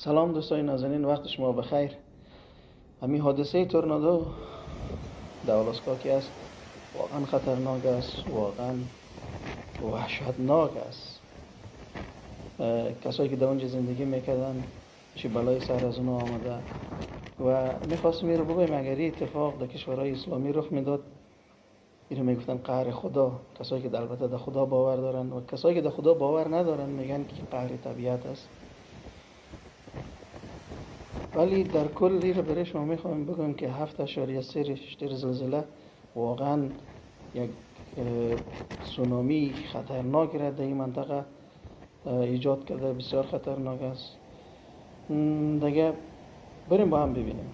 سلام دوستای نازنین، وقت شما بخیر. همین حادثه تورنادو در آلاسکا که است واقعا خطرناک است، واقعا وحشتناک است. کسایی که در اونجا زندگی میکردن چه بلای سر از اونها آمده و میخواستم این رو بگویم اگر این اتفاق در کشورهای اسلامی رخ میداد، این رو میگفتن قهر خدا. کسایی که البته در خدا باور دارن و کسایی که در خدا باور ندارن میگن که قهر طبیعت است. ولی در کل این رو برای شما میخوایم بگم که 7.3 ریشتر زلزله واقعا یک سونامی خطرناک را در این منطقه ایجاد کرده، بسیار خطرناک است. دیگه بریم با هم ببینیم.